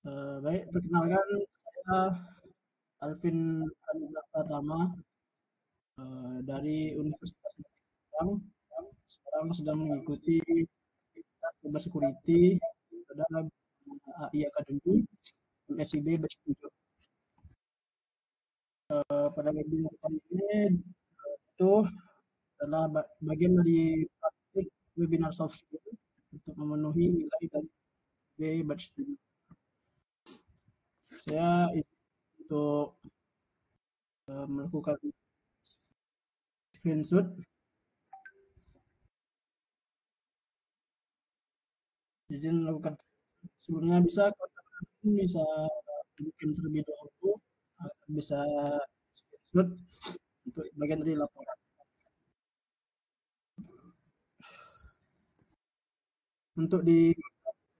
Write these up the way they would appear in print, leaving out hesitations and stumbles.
Baik, perkenalkan saya Alvin Anindya Pratama, dari Universitas Negeri Padang. Sekarang sedang mengikuti aktivitas Cyber Security pada AI Academy MSIB batch 7. Pada webinar kali ini itu adalah bagian dari praktik webinar soft skill untuk memenuhi nilai dari B batch 7. Saya untuk melakukan screenshot. Izin melakukan sebelumnya bisa bikin terlebih dahulu, bisa screenshot untuk bagian dari laporan. Untuk di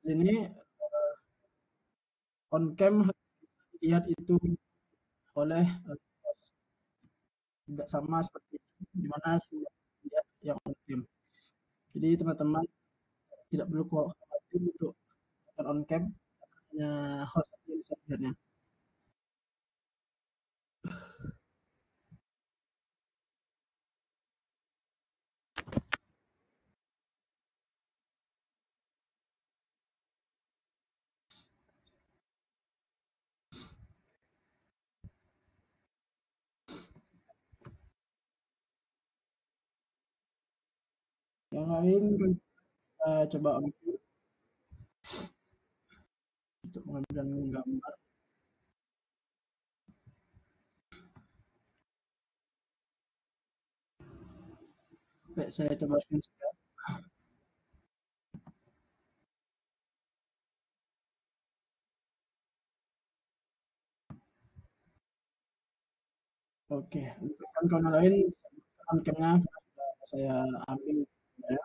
ini on cam lihat itu oleh tidak sama seperti di mana lihat yang on cam. Jadi teman-teman tidak perlu khawatir untuk on cam, hanya host saja yang bisa melihatnya. Yang lain kita coba on cam untuk mengambil gambar. Baik, saya coba screenshot. Oke, untuk kawan-kawan lain on cam-nya sudah saya ambil ya.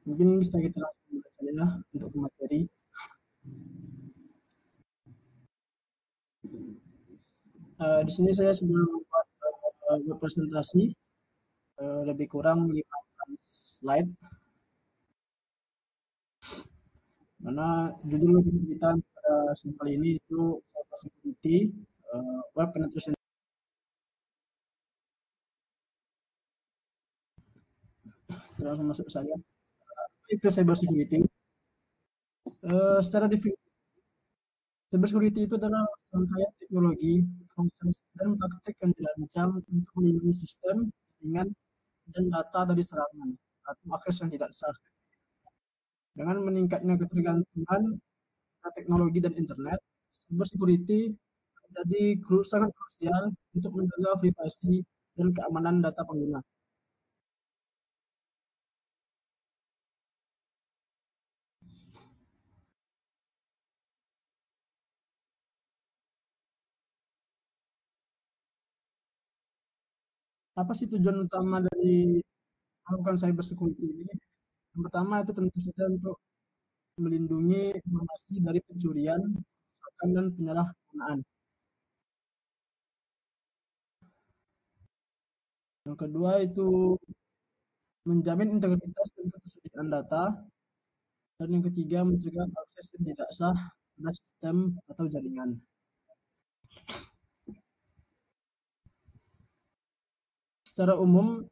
Mungkin bisa kita langsung mulai saja ya untuk materi. Di sini saya sudah membuat presentasi lebih kurang 5 slide, mana judul kita pada simbol ini itu cyber security, web penetration. Langsung masuk saya. Itu cyber security. Secara definisi, cyber security itu adalah rangkaian teknologi, proses, dan praktik yang dirancang untuk melindungi sistem, jaringan, dan data dari serangan atau akses yang tidak sah. Dengan meningkatnya ketergantungan teknologi dan internet, cyber security menjadi sangat krusial untuk menjaga privasi dan keamanan data pengguna. Apa sih tujuan utama dari melakukan cyber security ini? Yang pertama itu tentu saja untuk melindungi informasi dari pencurian, kerusakan, dan penyalahgunaan. Yang kedua itu menjamin integritas dan ketersediaan data. Dan yang ketiga mencegah akses yang tidak sah pada sistem atau jaringan. Secara umum,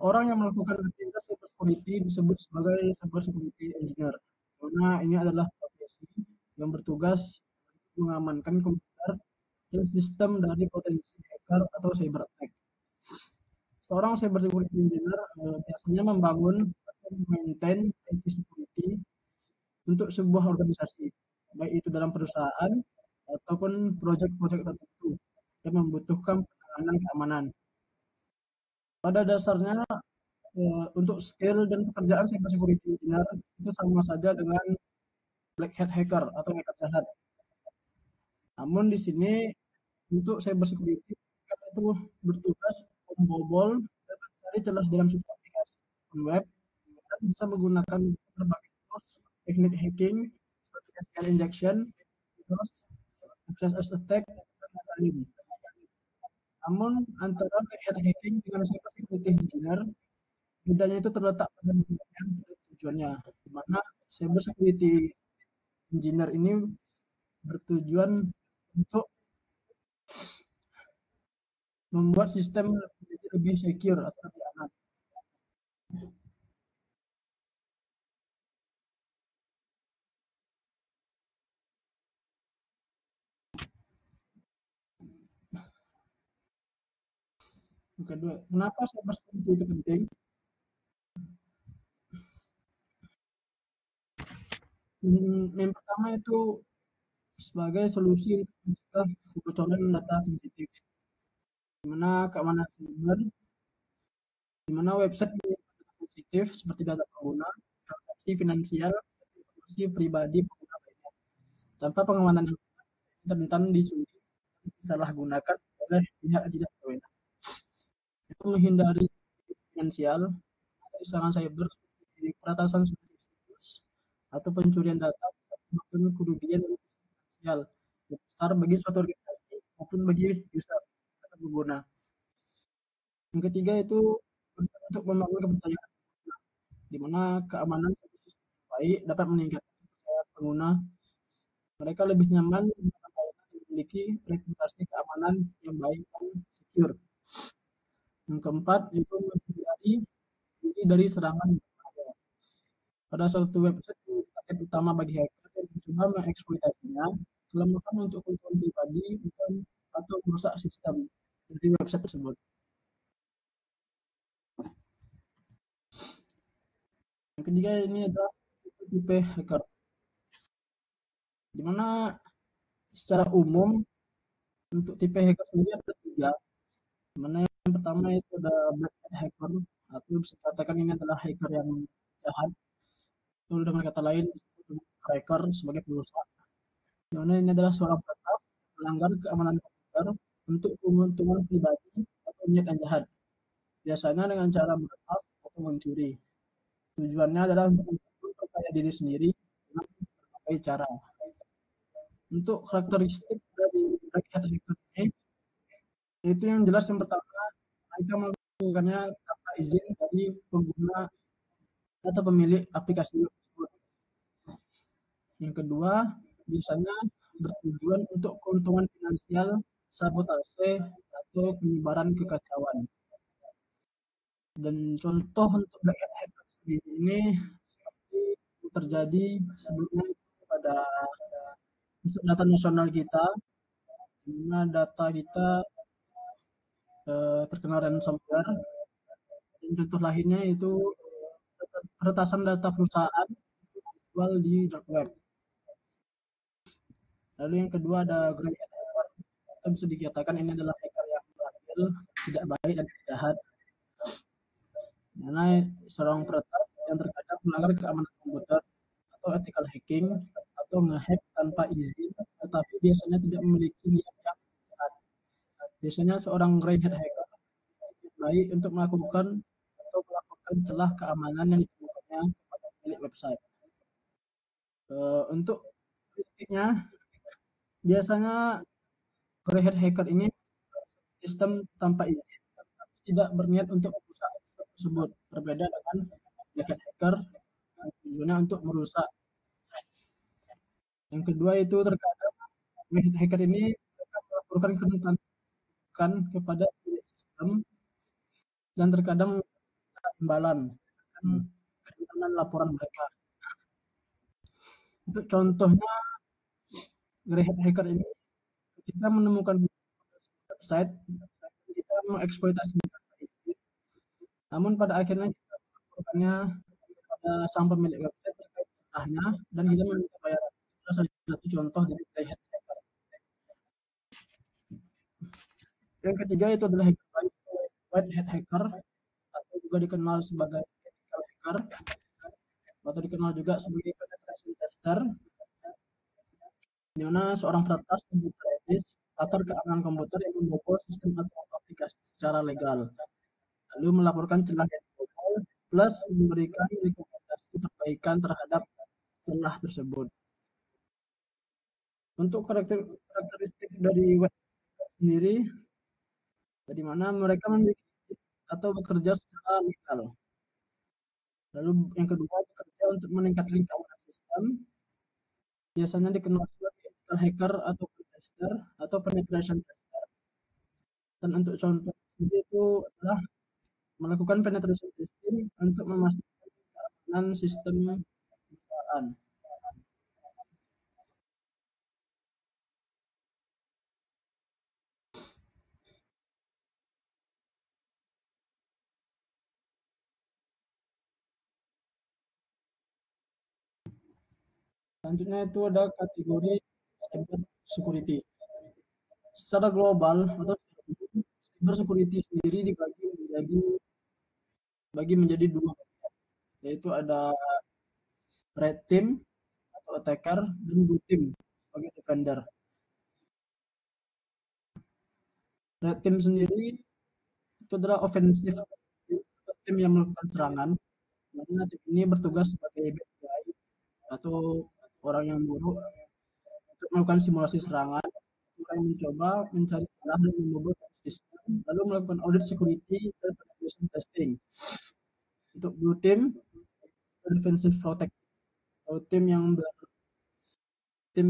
orang yang melakukan aktivitas cyber security disebut sebagai cyber security engineer, karena ini adalah profesi yang bertugas mengamankan komputer dan sistem dari potensi hacker atau cyber attack. Seorang cyber security engineer biasanya membangun atau maintain IT security untuk sebuah organisasi, baik itu dalam perusahaan ataupun proyek-proyek tertentu yang membutuhkan penanganan keamanan. Pada dasarnya untuk skill dan pekerjaan cyber security engineer itu sama saja dengan black hat hacker atau hacker jahat. Namun di sini untuk cyber security mereka itu bertugas membobol dan mencari celah dalam suatu aplikasi web dan bisa menggunakan berbagai tools teknik hacking seperti SQL injection, terus access attack dan lain-lain. Namun antara black hat hacking dengan cyber security engineer bedanya itu terletak pada tujuannya, di mana cyber security engineer ini bertujuan untuk membuat sistem menjadi lebih secure atau lebih aman. Yang kedua, kenapa cyber security itu penting? Yang pertama itu sebagai solusi untuk mencegah kebocoran data sensitif, di mana keamanan siber, di mana website menyimpan data sensitif seperti data pengguna, transaksi finansial, dan informasi pribadi pengguna lainnya. Tanpa pengawalan yang rentan dicuri dan disalahgunakan oleh pihak yang tidak berwenang. Itu menghindari finansial dari serangan cyber seperti peretasan situs atau pencurian data bisa menyebabkan kerugian finansial yang besar bagi suatu organisasi maupun bagi user atau pengguna. Yang ketiga itu untuk membangun kepercayaan, di mana keamanan satu sistem yang baik dapat meningkatkan kepercayaan pengguna. Mereka lebih nyaman menggunakan layanan yang memiliki reputasi keamanan yang baik dan secure. Yang keempat itu menghindari diri dari serangan berbahaya. Pada suatu website target utama bagi hacker yang mencoba mengeksploitasinya kelemahan untuk keuntungan pribadi bukan atau merusak sistem dari website tersebut. Yang ketiga ini adalah tipe hacker, di mana secara umum untuk tipe hacker sendiri ada tiga. Mana yang pertama itu ada black hat hacker, atau bisa dikatakan ini adalah hacker yang jahat. Itu dengan kata lain hacker sebagai perusahaan. Di mana ini adalah seorang peretas melanggar keamanan komputer untuk keuntungan pribadi atau niat yang jahat. Biasanya dengan cara meretas atau mencuri. Tujuannya adalah untuk memperkaya diri sendiri dengan berbagai cara. Untuk karakteristik dari black hat hacker ini, itu yang jelas yang pertama, mereka melakukannya tanpa izin dari pengguna atau pemilik aplikasi tersebut. Yang kedua, biasanya bertujuan untuk keuntungan finansial, sabotase, atau penyebaran kekacauan. Dan contoh untuk black hat hacker sendiri ini seperti terjadi sebelumnya pada pusat data nasional kita, di mana data kita terkena ransomware. Dan contoh lainnya itu peretasan data perusahaan dijual di dark web. Lalu yang kedua ada grey hat hacker. Kita bisa dikatakan ini adalah hacker yang beradil, tidak baik dan tidak jahat. Karena seorang peretas yang terkadang melanggar keamanan komputer atau ethical hacking atau ngehack tanpa izin, tetapi biasanya tidak memiliki niat yang jahat. Biasanya seorang grey hat hacker baik untuk melakukan atau melakukan celah keamanan yang ditemukannya kepada milik website. Untuk statistiknya, biasanya grey hat hacker ini sistem tanpa izin, tetapi tidak berniat untuk merusak sistem tersebut. Berbeda dengan black hat hacker yang tujuannya untuk merusak. Yang kedua itu terkadang black hat hacker ini melaporkan kerentanan kepada sistem dan terkadang imbalan kerentanan laporan mereka. Untuk contohnya, grey hat hacker ini ketika menemukan website, kita mengeksploitasi namun pada akhirnya kita melaporkannya kepada sang pemilik website terkait salahnya dan kita meminta bayaran. Itu salah satu contoh dari grey hat hacker. Yang ketiga itu adalah white hat hacker. juga dikenal sebagai ethical hacker atau dikenal juga sebagai penetration tester, di mana seorang peretas komputer etis pakar keamanan komputer yang membobol sistem atau aplikasi secara legal, lalu melaporkan celah yang dibobol plus memberikan rekomendasi perbaikan terhadap celah tersebut. Untuk karakteristik dari web sendiri, di mana mereka memiliki atau bekerja secara legal. Lalu yang kedua, bekerja untuk meningkatkan keamanan sistem, biasanya dikenal sebagai ethical hacker atau tester atau penetration tester. Dan untuk contoh sendiri itu adalah melakukan penetration testing untuk memastikan keamanan sistem perusahaan. Selanjutnya itu ada kategori cyber security. Secara global atau cyber security sendiri dibagi menjadi dua, yaitu ada red team atau attacker dan blue team sebagai defender. Red team sendiri itu adalah offensive tim yang melakukan serangan. Mana tim ini bertugas sebagai bad guy atau orang yang buruk untuk melakukan simulasi serangan. Orang mencoba mencari celah dan membobol sistem, lalu melakukan audit security dan penetration testing. Untuk blue team, defensive protect atau tim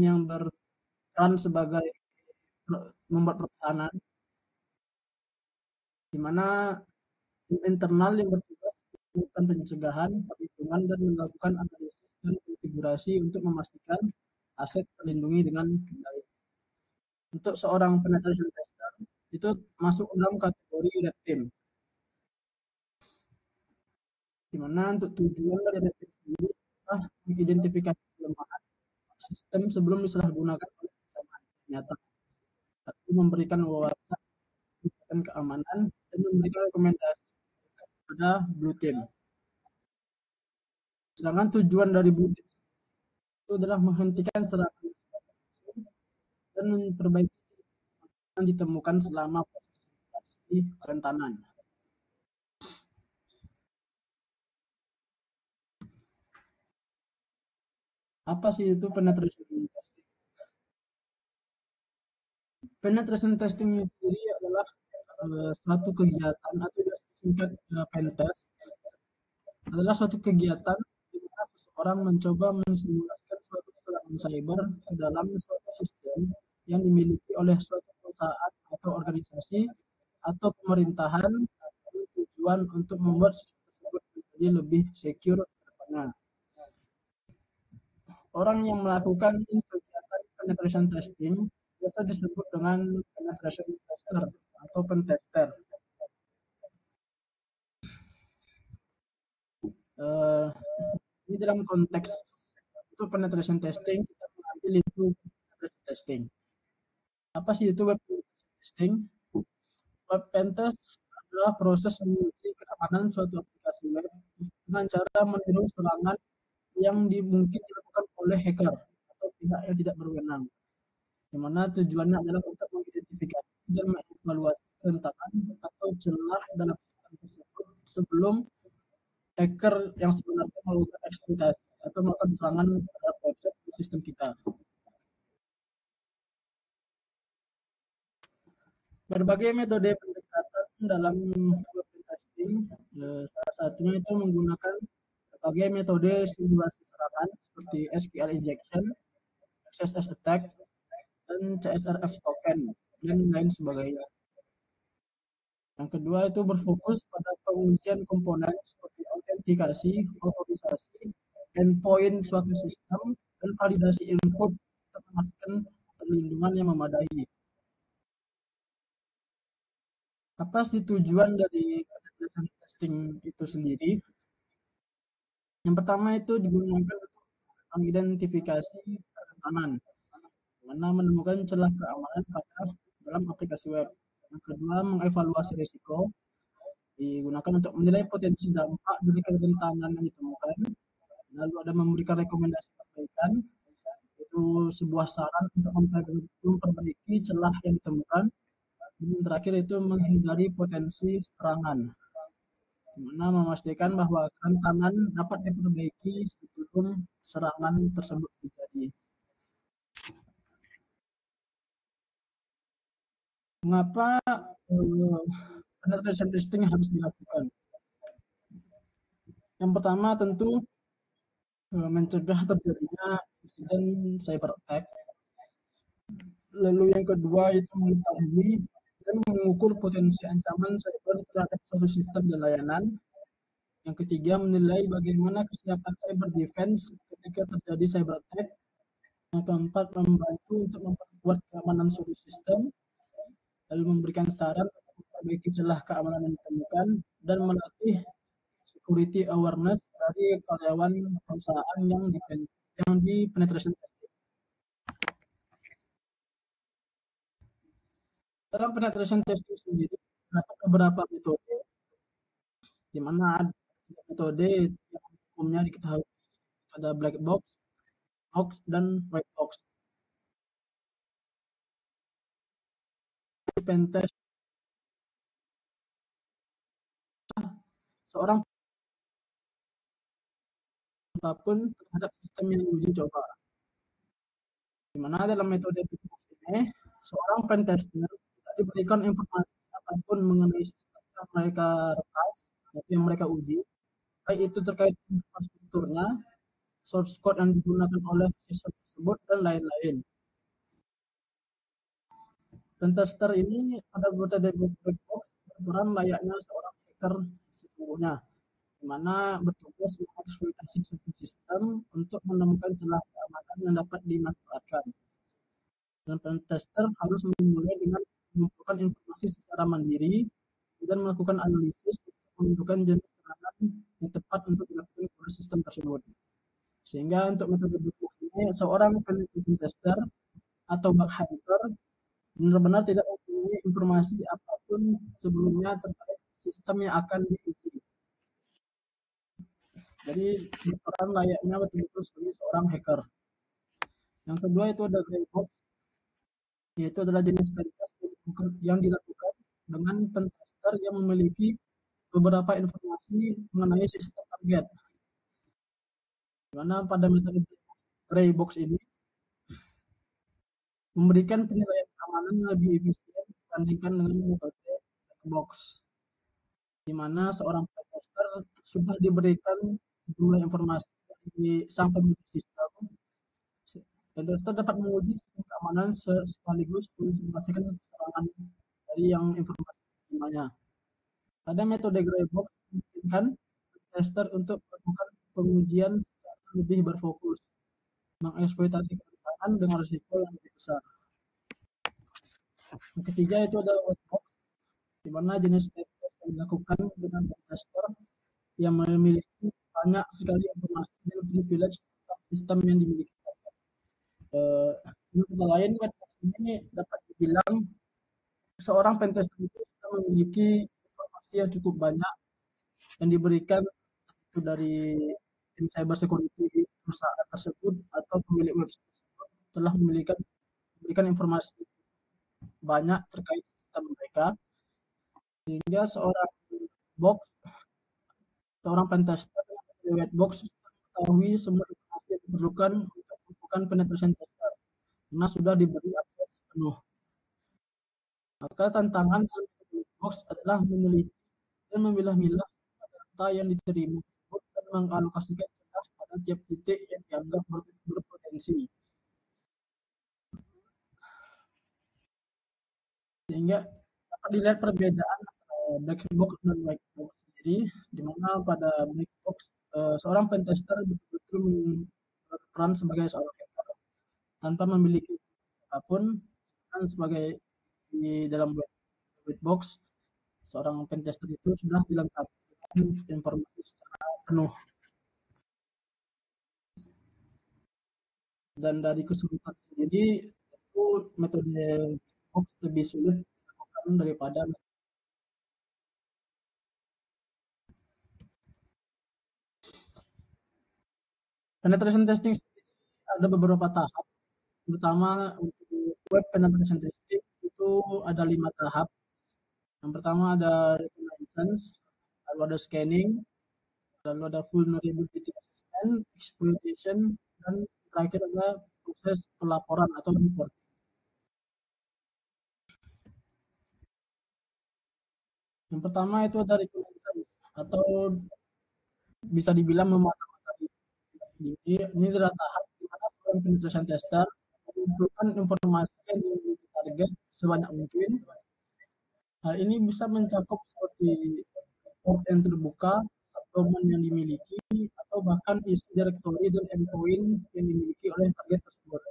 yang berperan sebagai membuat pertahanan, di mana tim internal yang bertugas melakukan pencegahan, perlindungan, dan melakukan analisis dan konfigurasi untuk memastikan aset terlindungi dengan baik. Untuk seorang penetration tester itu masuk dalam kategori red team, di mana untuk tujuan dari red team sendiri adalah mengidentifikasi kelemahan sistem sebelum disalahgunakan oleh ancaman nyata, lalu memberikan wawasan dan keamanan dan memberikan rekomendasi kepada blue team. Sedangkan tujuan dari blue team itu adalah menghentikan serangan dan memperbaiki yang ditemukan selama proses kerentanan. Apa sih itu penetration testing? Penetration testing sendiri adalah suatu kegiatan atau disingkat pentest, adalah suatu kegiatan di mana seseorang mencoba mensimulasikan suatu serangan cyber ke dalam suatu sistem yang dimiliki oleh suatu perusahaan atau organisasi atau pemerintahan dengan tujuan untuk membuat sistem tersebut menjadi lebih secure ke depannya. Orang yang melakukan kegiatan penetration testing biasa disebut dengan penetration tester atau pentester. Ini dalam konteks itu penetration testing, kita mengambil itu penetration testing. Apa sih itu web testing? Web pentest adalah proses menguji keamanan suatu aplikasi web dengan cara meniru serangan yang mungkin dilakukan oleh hacker atau pihak yang tidak berwenang, di mana tujuannya adalah untuk mengidentifikasi dan mengevaluasi kerentanan atau celah dalam sistem tersebut sebelum hacker yang sebenarnya melakukan eksploitasi atau melakukan serangan terhadap website di sistem kita. Berbagai metode pendekatan dalam web testing, salah satunya itu menggunakan berbagai metode simulasi serangan seperti SQL injection, XSS attack, dan CSRF token, dan lain sebagainya. Yang kedua itu berfokus pada pengujian komponen seperti autentikasi, otorisasi, endpoint suatu sistem, dan validasi input untuk memastikan perlindungan yang memadai. Apa sih tujuan dari penetration testing itu sendiri? Yang pertama itu digunakan untuk mengidentifikasi kerentanan, mana menemukan celah keamanan pada dalam aplikasi web. Yang kedua, mengevaluasi risiko, digunakan untuk menilai potensi dampak dari kerentanan yang ditemukan, lalu ada memberikan rekomendasi perbaikan, itu sebuah saran untuk memperbaiki celah yang ditemukan, dan yang terakhir itu menghindari potensi serangan, di mana memastikan bahwa kerentanan dapat diperbaiki sebelum serangan tersebut terjadi. Mengapa penetration testing harus dilakukan? Yang pertama tentu mencegah terjadinya insiden cyber attack. Lalu yang kedua itu mengetahui dan mengukur potensi ancaman cyber terhadap suatu sistem dan layanan. Yang ketiga menilai bagaimana kesiapan cyber defense ketika terjadi cyber attack. Yang keempat membantu untuk memperkuat keamanan suatu sistem. Lalu memberikan saran untuk memperbaiki celah keamanan yang ditemukan dan melatih security awareness dari karyawan perusahaan yang di penetration testing. Dalam penetration testing sendiri terdapat beberapa metode, di mana ada metode yang umumnya diketahui ada black box, box, dan white box. Pentest seorang apapun terhadap sistem yang diuji coba. Di mana dalam metode black box ini seorang pentester tidak diberikan informasi apapun mengenai sistem yang mereka retas atau yang mereka uji, baik itu terkait infrastrukturnya, source code yang digunakan oleh sistem tersebut, dan lain-lain. Pentester ini pada metode black box berperan layaknya seorang hacker sesungguhnya, di mana bertugas mengeksploitasi suatu sistem untuk menemukan celah keamanan yang dapat dimanfaatkan. Dan pentester harus memulai dengan mengumpulkan informasi secara mandiri dan melakukan analisis untuk menentukan jenis serangan yang tepat untuk dilakukan oleh sistem tersebut. Sehingga untuk metode black box ini seorang peneliti tester atau bug hunter benar-benar tidak mempunyai informasi apapun sebelumnya terkait sistem yang akan diuji. Jadi berperan layaknya betul-betul sebagai seorang hacker. Yang kedua itu ada gray box, yaitu adalah jenis pentest yang dilakukan dengan pentester yang memiliki beberapa informasi mengenai sistem target. Di mana pada metode gray box ini memberikan penilaian keamanan yang lebih efisien dibandingkan dengan metode black box, di mana seorang pentester sudah diberikan sejumlah informasi dari sang pemilik sistem. Pentester dapat menguji sistem keamanan sekaligus mensimulasikan serangan dari yang informasi terimanya. Pada metode gray box memungkinkan tester untuk melakukan pengujian secara lebih berfokus, mengeksploitasi kerentanan dengan risiko yang lebih besar. Yang ketiga itu adalah white box, di mana jenis test yang dilakukan dengan tester yang memiliki banyak sekali informasi dan privilege tentang sistem yang dimiliki. Dengan kata lain, white box ini dapat dibilang seorang pentester itu sudah memiliki informasi yang cukup banyak yang diberikan itu dari tim cyber security perusahaan tersebut atau pemilik website tersebut telah memberikan informasi banyak terkait sistem mereka, sehingga seorang pentester di white box mengetahui semua informasi yang diperlukan untuk melakukan penetration tester karena sudah diberi akses penuh. Maka tantangan dalam white box adalah meneliti dan memilah-milah data yang diterima dan mengalokasikan celah pada tiap titik yang dianggap berpotensi. Sehingga dapat dilihat perbedaan black box dan white box sendiri, di mana pada black box seorang pentester betul-betul berperan sebagai seorang hacker tanpa memiliki apapun, dan sebagai di dalam white box seorang pentester itu sudah dilengkapi dengan informasi secara penuh. Dan dari kesulitan sendiri itu metode box lebih sulit dilakukan daripada Penetration testing ada beberapa tahap, terutama untuk web penetration testing itu ada 5 tahap. Yang pertama ada reconnaissance, lalu ada scanning, lalu ada vulnerability assessment, exploitation, dan terakhir ada proses pelaporan atau report. Yang pertama itu ada reconnaissance atau bisa dibilang memata-matai. Ini adalah tahap di mana seorang penetration tester mengumpulkan informasi yang dimiliki target sebanyak mungkin. Hal ini bisa mencakup seperti port yang terbuka, subdomain yang dimiliki, atau bahkan isi directory dan endpoint yang dimiliki oleh target tersebut.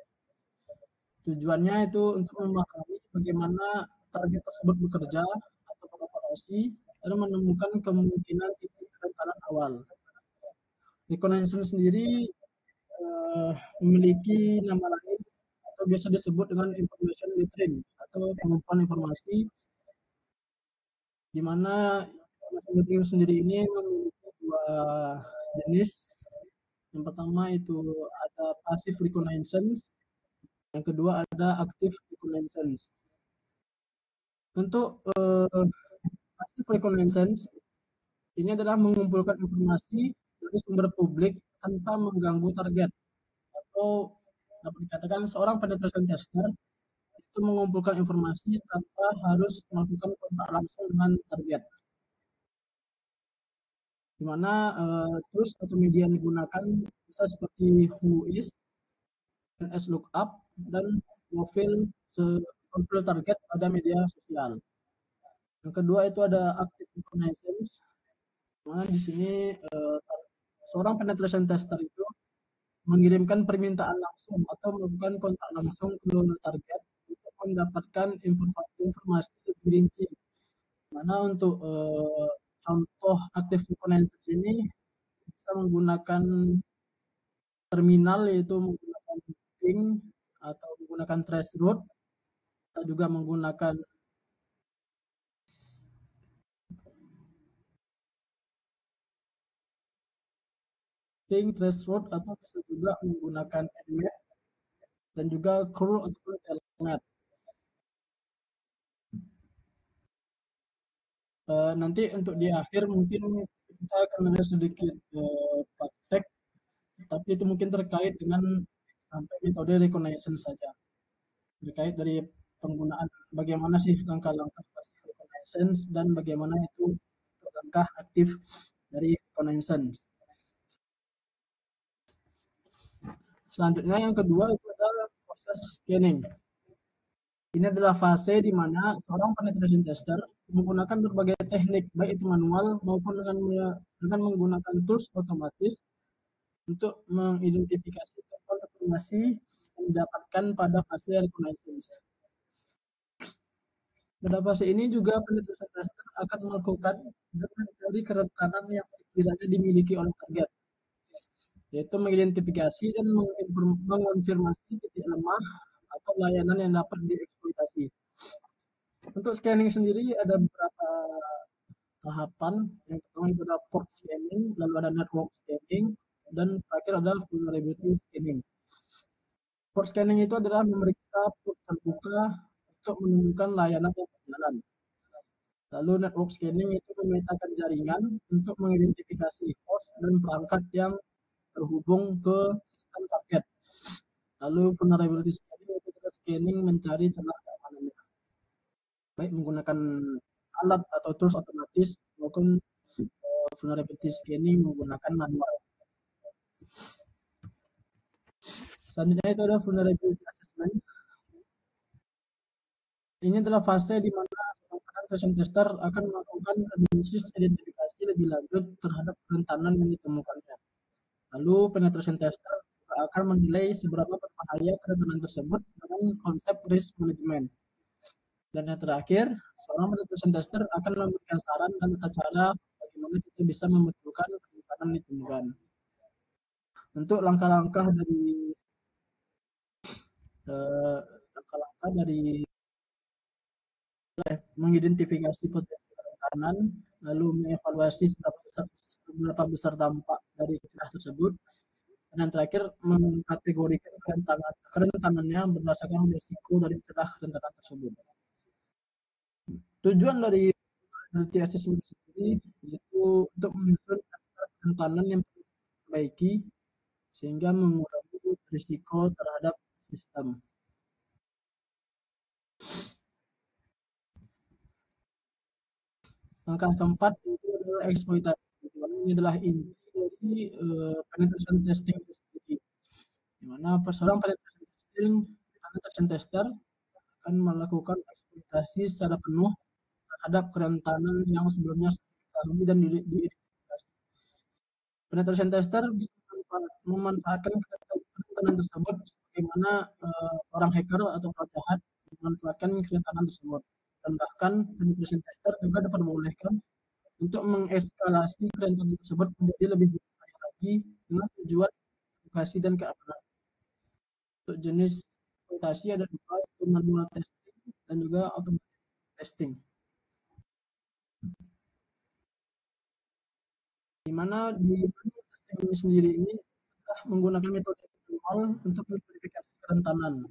Tujuannya itu untuk memahami bagaimana target tersebut bekerja atau beroperasi dan menemukan kemungkinan titik kerentanan awal. Reconnaissance sendiri memiliki nama lain atau biasa disebut dengan information gathering atau pengumpulan informasi, di mana information gathering sendiri ini memiliki dua jenis. Yang pertama itu ada passive reconnaissance, yang kedua ada active reconnaissance. Untuk passive reconnaissance ini adalah mengumpulkan informasi dari sumber publik tanpa mengganggu target, atau dapat dikatakan seorang penetration tester itu mengumpulkan informasi tanpa harus melakukan kontak langsung dengan target. Di mana tools atau media yang digunakan bisa seperti Whois, NSLOOKUP, dan profil target pada media sosial. Yang kedua itu ada active reconnaissance, mana di sini seorang penetration tester itu mengirimkan permintaan langsung atau melakukan kontak langsung ke target untuk mendapatkan informasi lebih rinci. Mana untuk contoh active reconnaissance ini bisa menggunakan terminal, yaitu menggunakan ping atau menggunakan traceroute, atau juga menggunakan ping, traceroute, atau bisa juga menggunakan nmap dan juga curl ataupun telnet. Nanti untuk di akhir mungkin kita akan ada sedikit praktek, tapi itu mungkin terkait dengan sampai metode reconnaissance saja. Terkait dari penggunaan bagaimana sih langkah-langkah passive reconnaissance dan bagaimana itu langkah aktif dari reconnaissance. Selanjutnya yang kedua itu adalah proses scanning. Ini adalah fase di mana seorang penetration tester menggunakan berbagai teknik, baik itu manual maupun dengan menggunakan tools otomatis untuk mengidentifikasi informasi yang didapatkan pada fase reconnaissance. Pada fase ini juga penetration tester akan melakukan dan mencari kerentanan yang sekiranya dimiliki oleh target, yaitu mengidentifikasi dan mengonfirmasi titik lemah atau layanan yang dapat dieksploitasi. Untuk scanning sendiri ada beberapa tahapan. Yang pertama itu ada port scanning, lalu ada network scanning, dan terakhir ada vulnerability scanning. Port scanning itu adalah memeriksa port terbuka untuk menemukan layanan yang berjalan. Lalu network scanning itu memetakan jaringan untuk mengidentifikasi host dan perangkat yang terhubung ke sistem target. Lalu vulnerability scanning itu adalah scanning mencari celah keamanannya, baik menggunakan alat atau tools otomatis maupun vulnerability scanning menggunakan manual. Selanjutnya itu ada vulnerability assessment. Ini adalah fase di mana penetration tester akan melakukan analisis identifikasi lebih lanjut terhadap kerentanan yang ditemukannya. Lalu penetration tester akan menilai seberapa berbahaya kerentanan tersebut dengan konsep risk management. Dan yang terakhir, seorang penetration tester akan memberikan saran dan tata cara bagaimana kita bisa membetulkan kerentanan yang ditemukan. Untuk langkah-langkah dari mengidentifikasi potensi kerentanan, lalu mengevaluasi seberapa besar dampak dari celah tersebut, Dan yang terakhir mengkategorikan kerentanannya berdasarkan risiko dari celah kerentanan tersebut. Tujuan dari vulnerability assessment sendiri yaitu untuk menyusun kerentanan yang perlu diperbaiki sehingga mengurangi risiko terhadap sistem. Langkah keempat itu adalah eksploitasi. Ini adalah inti dari penetration testing itu sendiri. Di mana seorang penetration tester akan melakukan eksploitasi secara penuh terhadap kerentanan yang sebelumnya sudah diketahui dan diidentifikasi. Penetration tester bisa memanfaatkan kerentanan tersebut bagaimana orang hacker atau penjahat memanfaatkan kerentanan tersebut. Dan bahkan penetration tester juga diperbolehkan untuk mengeskalasi kerentanan tersebut menjadi lebih berbahaya lagi dengan tujuan edukasi dan keamanan. Untuk jenis eksploitasi ada dua, yaitu manual testing dan juga automated testing. Di mana di manual testing ini sendiri ini kita menggunakan metode manual untuk memverifikasi kerentanan,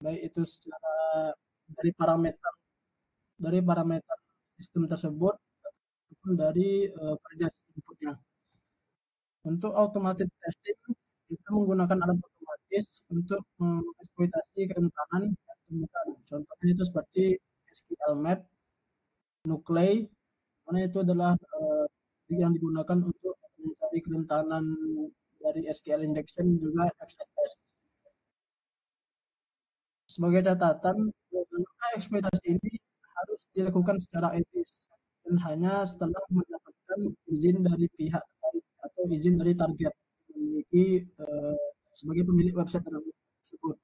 baik itu secara dari parameter sistem tersebut ataupun dari validasi inputnya. Untuk automated testing kita menggunakan alat otomatis untuk mengeksploitasi kerentanan yang ditemukan. Contohnya itu seperti SQLmap, Nuclei, mana itu adalah yang digunakan untuk mencari kerentanan dari SQL injection juga XSS. Sebagai catatan, eksploitasi ini harus dilakukan secara etis dan hanya setelah mendapatkan izin dari pihak terkait atau izin dari target memiliki sebagai pemilik website tersebut.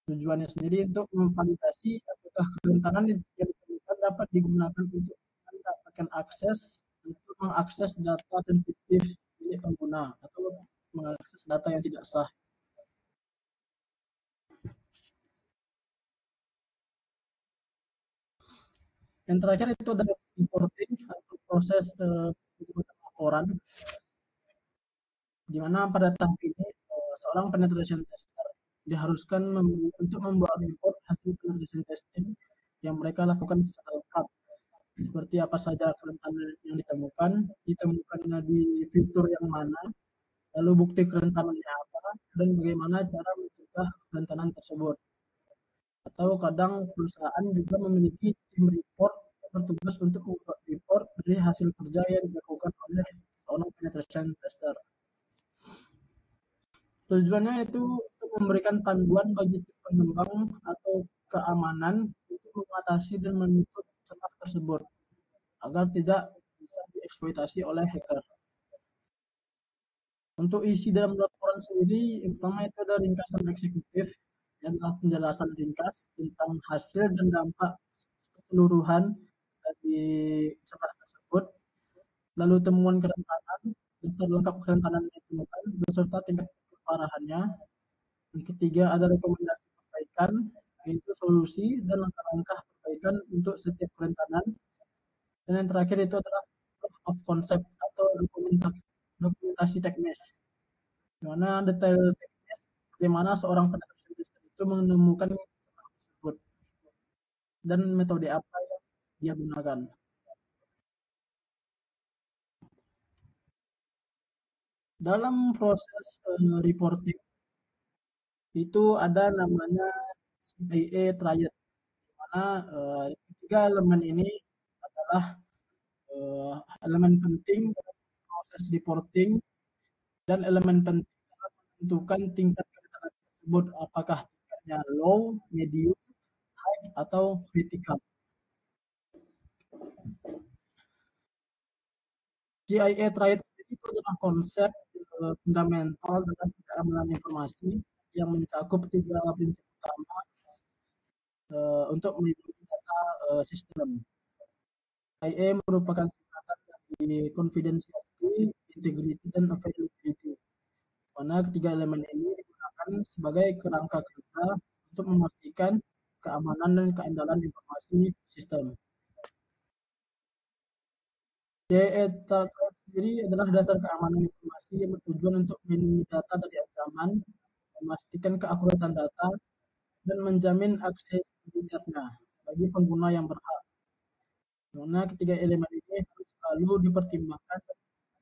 Tujuannya sendiri untuk memvalidasi apakah kerentanan yang ditemukan dapat digunakan untuk mendapatkan akses untuk mengakses data sensitif milik pengguna atau mengakses data yang tidak sah. Yang terakhir itu adalah reporting atau proses laporan, di mana pada tahap ini seorang penetration tester diharuskan untuk membuat report hasil penetration testing yang mereka lakukan secara lengkap, seperti apa saja kerentanan yang ditemukannya di fitur yang mana, lalu bukti kerentanannya apa, dan bagaimana cara mencegah kerentanan tersebut. Atau kadang perusahaan juga memiliki tim report yang bertugas untuk membuat report dari hasil kerja yang dilakukan oleh seorang penetration tester. Tujuannya itu untuk memberikan panduan bagi tim pengembang atau keamanan untuk mengatasi dan menutup celah tersebut agar tidak bisa dieksploitasi oleh hacker. Untuk isi dalam laporan sendiri, yang pertama itu ada ringkasan eksekutif, yang adalah penjelasan ringkas tentang hasil dan dampak keseluruhan dari celah tersebut, lalu temuan kerentanan, daftar lengkap kerentanan yang ditemukan beserta tingkat keparahannya. Yang ketiga ada rekomendasi perbaikan, yaitu solusi dan langkah-langkah perbaikan untuk setiap kerentanan. Dan yang terakhir itu adalah proof of concept atau dokumentasi teknis, di mana detail teknis bagaimana seorang penetration tester itu menemukan celah tersebut dan metode apa yang dia gunakan. Dalam proses reporting itu ada namanya CIA triad, di mana ketiga elemen ini adalah elemen penting dalam proses reporting dan elemen penting dalam menentukan tingkat kerentanan tersebut, apakah tingkatnya low, medium, high, atau critical. CIA triad itu adalah konsep fundamental dalam keamanan informasi yang mencakup tiga prinsip utama untuk melindungi data sistem. IA merupakan singkatan dari confidentiality, integrity, dan availability, mana ketiga elemen ini digunakan sebagai kerangka kerja untuk memastikan keamanan dan keandalan informasi sistem. CIA sendiri adalah dasar keamanan informasi yang bertujuan untuk melindungi data dari ancaman, memastikan keakuratan data, dan menjamin aksesibilitasnya bagi pengguna yang berhak. Karena ketiga elemen ini harus selalu dipertimbangkan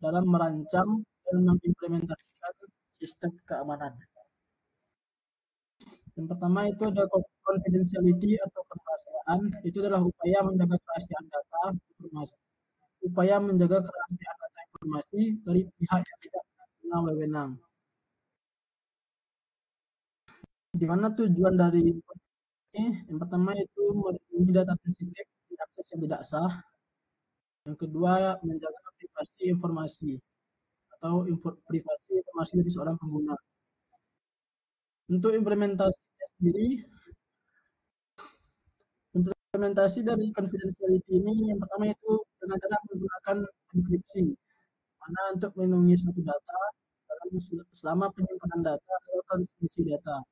dalam merancang dan mengimplementasikan sistem keamanan. Yang pertama itu ada confidentiality atau kerahasiaan. Itu adalah upaya menjaga kerahasiaan data informasi. Upaya menjaga kerahasiaan data informasi dari pihak yang tidak punya wewenang. Di mana tujuan dari ini? Yang pertama itu melindungi data sensitif dari akses yang tidak sah. Yang kedua, menjaga privasi informasi atau privasi informasi dari seorang pengguna. Untuk implementasinya sendiri, implementasi dari confidentiality ini yang pertama itu dengan cara menggunakan enkripsi, mana untuk melindungi suatu data selama penyimpanan data atau transmisi data.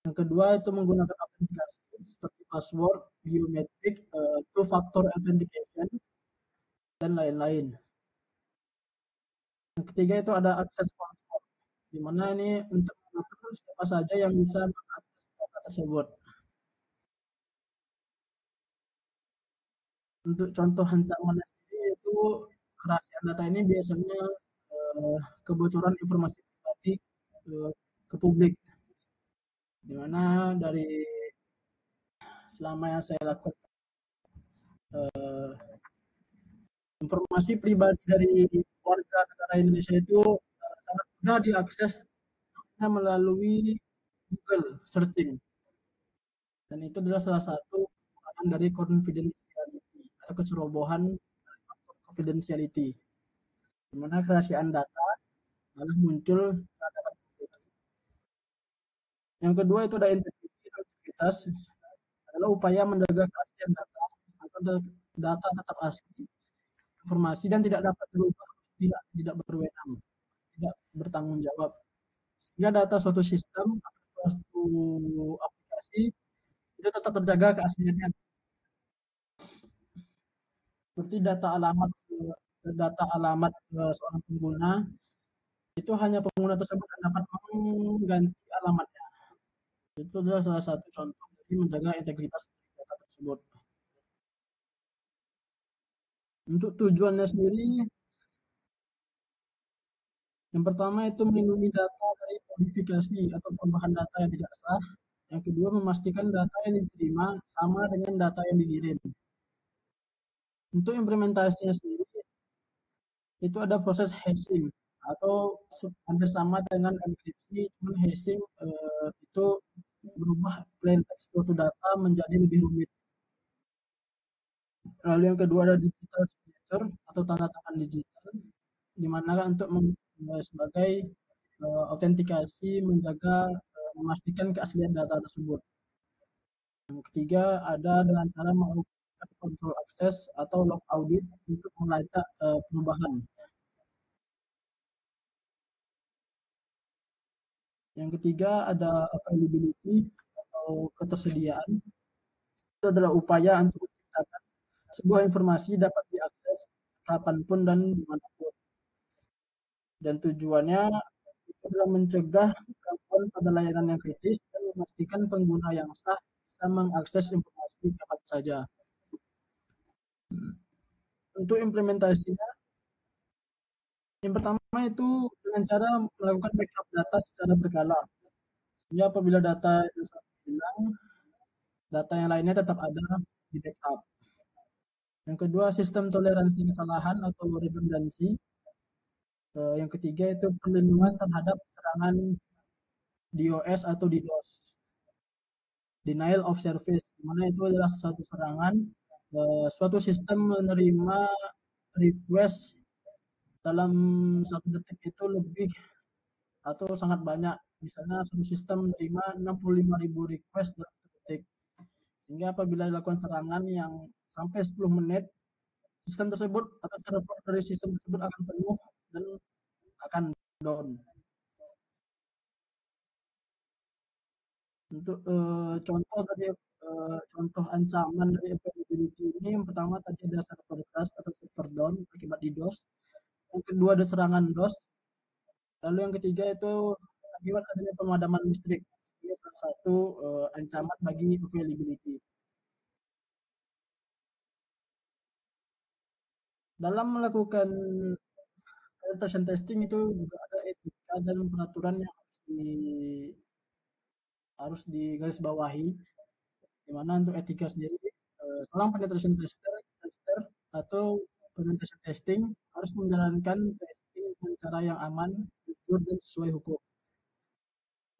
Yang kedua itu menggunakan autentikasi seperti password, biometrik, two-factor authentication, dan lain-lain. Yang ketiga itu ada akses control, di mana ini untuk mengatur siapa saja yang bisa mengakses data tersebut. Untuk contoh ancaman sendiri itu kerahasiaan data ini biasanya kebocoran informasi pribadi ke publik, di mana dari selama yang saya lakukan informasi pribadi dari warga negara Indonesia itu sangat mudah diakses melalui Google searching, dan itu adalah salah satu kekurangan dari confidentiality atau kecerobohan confidentiality, di mana kerahasiaan data malah muncul. Yang kedua itu ada integritas, adalah upaya menjaga keaslian data agar data tetap asli, informasi dan tidak dapat berubah, tidak berwenang, tidak bertanggung jawab, sehingga data suatu sistem atau suatu aplikasi itu tetap terjaga keasliannya. Seperti data alamat seorang pengguna, itu hanya pengguna tersebut yang dapat mengganti alamatnya. Itu adalah salah satu contoh dari menjaga integritas data tersebut. Untuk tujuannya sendiri, yang pertama itu melindungi data dari modifikasi atau perubahan data yang tidak sah. Yang kedua, memastikan data yang diterima sama dengan data yang dikirim. Untuk implementasinya sendiri, itu ada proses hashing atau hampir sama dengan enkripsi, cuman hashing itu berubah plain text suatu data menjadi lebih rumit. Lalu yang kedua ada digital signature atau tanda tangan digital, di mana untuk sebagai autentikasi menjaga memastikan keaslian data tersebut. Yang ketiga ada dengan cara melakukan kontrol akses atau log audit untuk melacak perubahan. Yang ketiga ada availability atau ketersediaan. Itu adalah upaya untuk menciptakan sebuah informasi dapat diakses kapanpun dan dimanapun. Dan tujuannya itu adalah mencegah gangguan pada layanan yang kritis dan memastikan pengguna yang sah bisa mengakses informasi kapan saja. Untuk implementasinya, yang pertama itu dengan cara melakukan backup data secara berkala. Sehingga apabila data yang satu hilang, data yang lainnya tetap ada di backup. Yang kedua, sistem toleransi kesalahan atau redundancy. Yang ketiga itu perlindungan terhadap serangan DOS atau DDoS, denial of service, dimana itu adalah suatu serangan suatu sistem menerima request dalam 1 detik itu lebih atau sangat banyak. Misalnya suatu sistem menerima 65.000 request dalam 1 detik, sehingga apabila dilakukan serangan yang sampai 10 menit, sistem tersebut atau server dari sistem tersebut akan penuh dan akan down. Untuk contoh ancaman dari availability ini, yang pertama tadi ada server crash atau server down akibat DDoS. yang kedua ada serangan DOS, lalu yang ketiga itu akibat adanya pemadaman listrik. Ini salah satu ancaman bagi availability. Dalam melakukan penetration testing itu juga ada etika dan peraturan yang harus digarisbawahi, di mana untuk etika sendiri seorang penetration tester atau penetration testing harus menjalankan testing dengan cara yang aman, jujur dan sesuai hukum.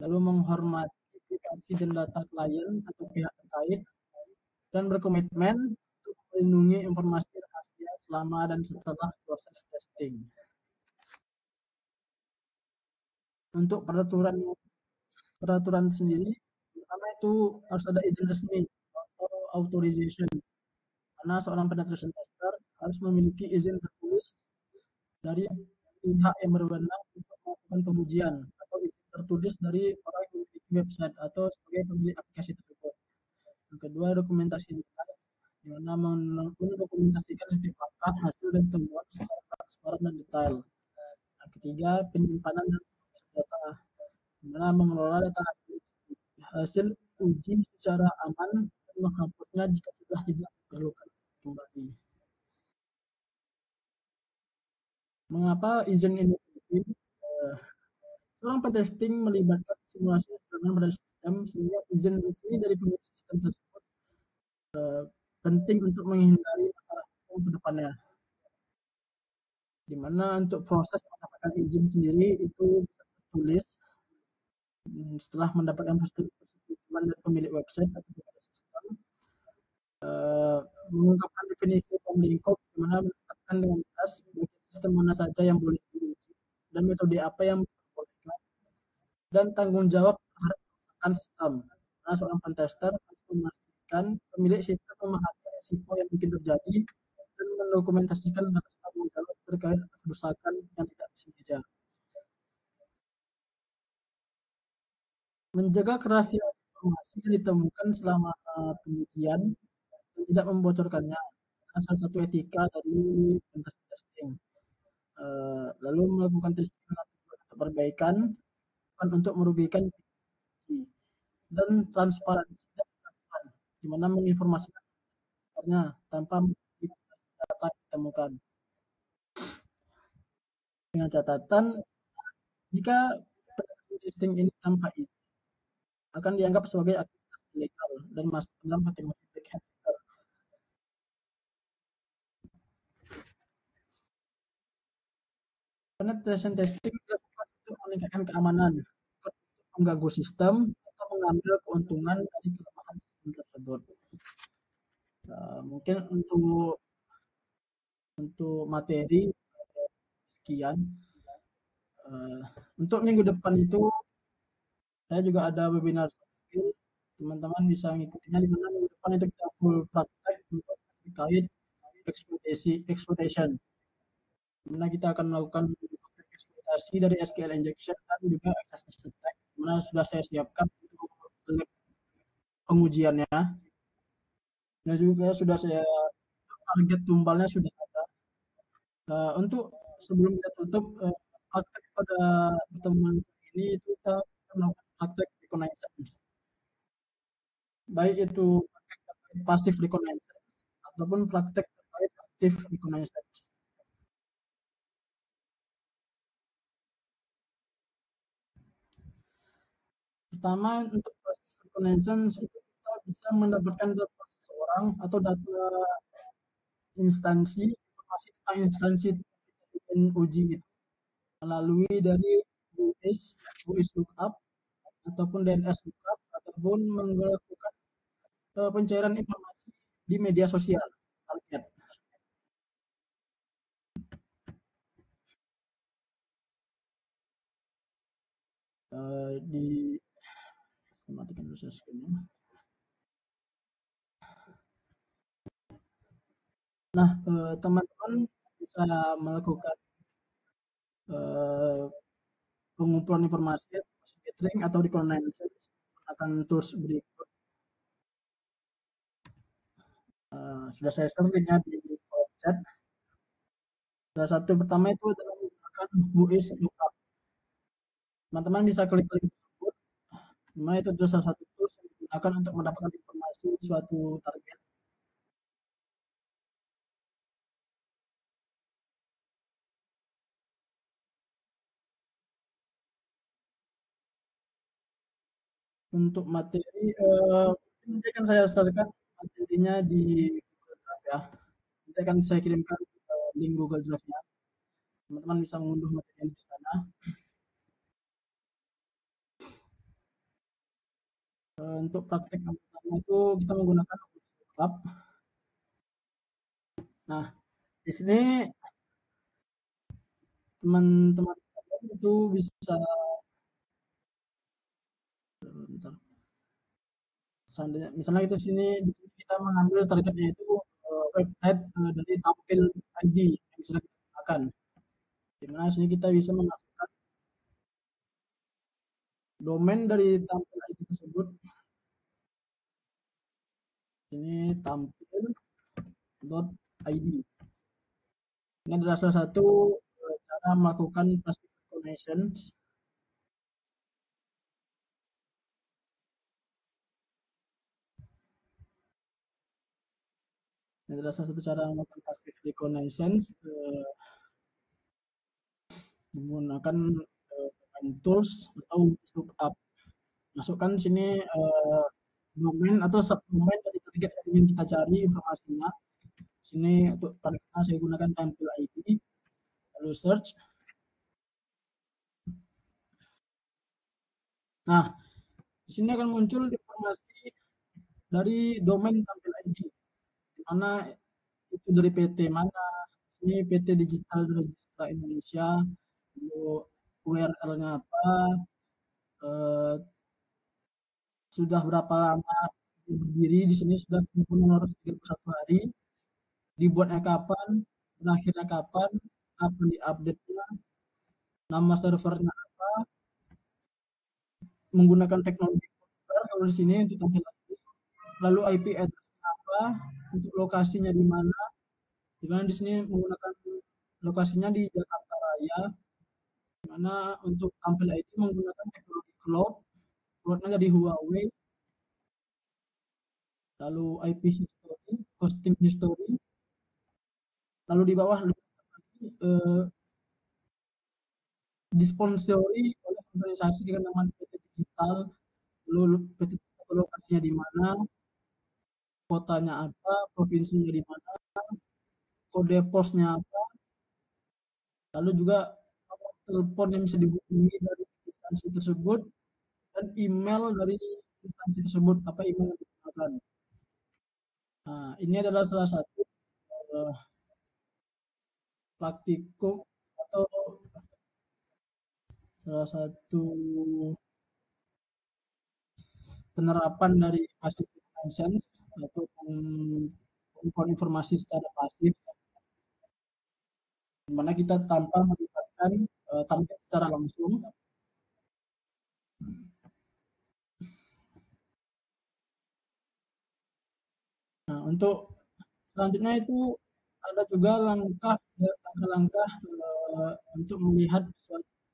Lalu menghormati privasi dan data klien atau pihak terkait dan berkomitmen untuk melindungi informasi rahasia selama dan setelah proses testing. Untuk peraturan sendiri, pertama itu harus ada izin resmi atau authorization, karena seorang penetration tester harus memiliki izin tertulis dari pihak yang berwenang untuk melakukan pengujian atau izin tertulis dari orang yang memiliki website atau sebagai pemilik aplikasi tersebut. Yang kedua, dokumentasi jelas, di mana mendokumentasikan setiap langkah, hasil, dan temuan secara transparan dan detail. Yang ketiga, penyimpanan dan data, di mana mengelola data hasil uji secara aman dan menghapusnya jika sudah tidak diperlukan kembali. Mengapa izin ini penting? Seorang pentesting melibatkan simulasi serangan pada sistem, sehingga izin resmi dari pemilik sistem tersebut penting untuk menghindari masalah hukum ke depannya. Di mana untuk proses mendapatkan izin sendiri itu bisa tertulis setelah mendapatkan persetujuan dari pemilik website atau pemilik sistem, mengungkapkan definisi form lingkup, di mana menetapkan dengan jelas sistem mana saja yang boleh diuji dan metode apa yang diperbolehkan, dan tanggung jawab terhadap kerusakan sistem. Nah, seorang pentester harus memastikan pemilik sistem memahami risiko yang mungkin terjadi dan mendokumentasikan batas tanggung jawab terkait kerusakan yang tidak disengaja. Menjaga kerahasiaan informasi yang ditemukan selama pengujian dan tidak membocorkannya, salah satu etika dari testing. Lalu melakukan testing atau perbaikan bukan untuk merugikan dan transparansi dan transparan, di mana menginformasikan tanpa data ditemukan. Dengan catatan, jika testing ini tanpa izin akan dianggap sebagai aktivitas ilegal dan masuk dalam kategori black hat hacker. Penetration testing dilakukan untuk meningkatkan keamanan, untuk mengganggu sistem, atau mengambil keuntungan dari kelemahan sistem tersebut. Mungkin untuk materi sekian. Untuk minggu depan itu saya juga ada webinar skill, teman-teman bisa ngikutinya, di mana minggu depan itu kita full praktek untuk terkait exploitation, dimana kita akan melakukan eksploitasi dari SQL injection dan juga access attack, dimana sudah saya siapkan untuk pengujiannya, dan juga sudah saya target tumbalnya sudah ada. Untuk sebelum kita tutup praktek pada pertemuan ini, itu kita melakukan praktek reconnaissance, baik itu pasif reconnaissance ataupun praktek terkait aktif reconnaissance. Pertama, untuk pasif reconnaissance itu kita bisa mendapatkan data seseorang atau data instansi, informasi tentang instansi yang uji itu melalui dari UIS lookup ataupun DNS lookup, ataupun melakukan pencairan informasi di media sosial target. Di matikan dulu screen-nya. Nah, teman-teman bisa melakukan pengumpulan informasi gathering atau reconnaissance akan tools berikut. Sudah saya share linknya di chat. Salah satu pertama itu adalah menggunakan WhoIs Lookup. Teman-teman bisa klik link tersebut, di mana itu adalah salah satu tools yang digunakan untuk mendapatkan informasi suatu target. Untuk materi, nanti akan saya share-kan materinya di Google Drive ya. Nanti akan saya kirimkan link Google Drive-nya. Teman-teman bisa mengunduh materinya di sana. Untuk praktek yang pertama itu kita menggunakan lookup. Nah, di sini teman-teman sekalian itu bisa bentar. Seandainya misalnya itu di sini kita mengambil targetnya itu website dari tampil ID yang sudah kita gunakan. Di mana sini kita bisa memasukkan domain dari tampil ID tersebut. Ini tampil.id. Ini adalah salah satu cara melakukan plastic connections. Ini adalah salah satu cara melakukan passive reconnaissance menggunakan tools atau lookup. Masukkan sini domain atau subdomain dari target yang ingin kita cari informasinya. Sini untuk targetnya saya gunakan tampil ID, lalu search. Nah, di sini akan muncul informasi dari domain tampil ID, di mana itu dari PT mana. Ini PT Digital Registra Indonesia, lalu URL-nya apa, sudah berapa lama berdiri di sini, sudah 931 hari, dibuatnya kapan, berakhirnya kapan, kapan diupdate-nya, nama servernya apa, menggunakan teknologi komputer kalau di sini untuk tampilan, lalu IP address apa, untuk lokasinya di mana di sini menggunakan lokasinya di Jakarta Raya, di mana untuk tampil ID menggunakan teknologi cloudnya dari Huawei, lalu IP history, hosting history, lalu di bawah disponsori oleh organisasi dengan nama PT Digital, lalu PT Digital lokasinya di mana, kotanya apa, provinsinya di mana, kode posnya apa, lalu juga nomor telepon yang bisa dihubungi dari instansi tersebut, dan email dari instansi tersebut, apa email yang digunakan. Nah, ini adalah salah satu praktikum atau salah satu penerapan dari passive reconnaissance atau pengumpulan informasi secara pasif, di mana kita tanpa melibatkan target secara langsung. Nah, untuk selanjutnya itu ada juga langkah-langkah untuk melihat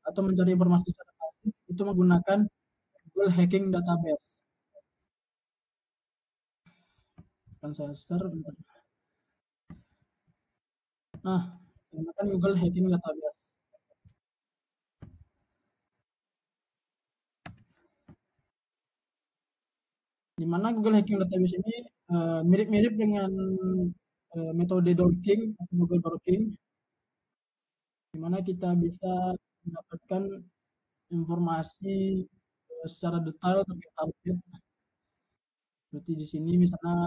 atau mencari informasi secara pasif itu menggunakan Google Hacking Database. Akan saya share. Nah, menggunakan Google Hacking Database. Di mana Google Hacking Database ini mirip-mirip dengan metode Dorking atau Google Dorking, di mana kita bisa mendapatkan informasi secara detail terkait target. Seperti di sini misalnya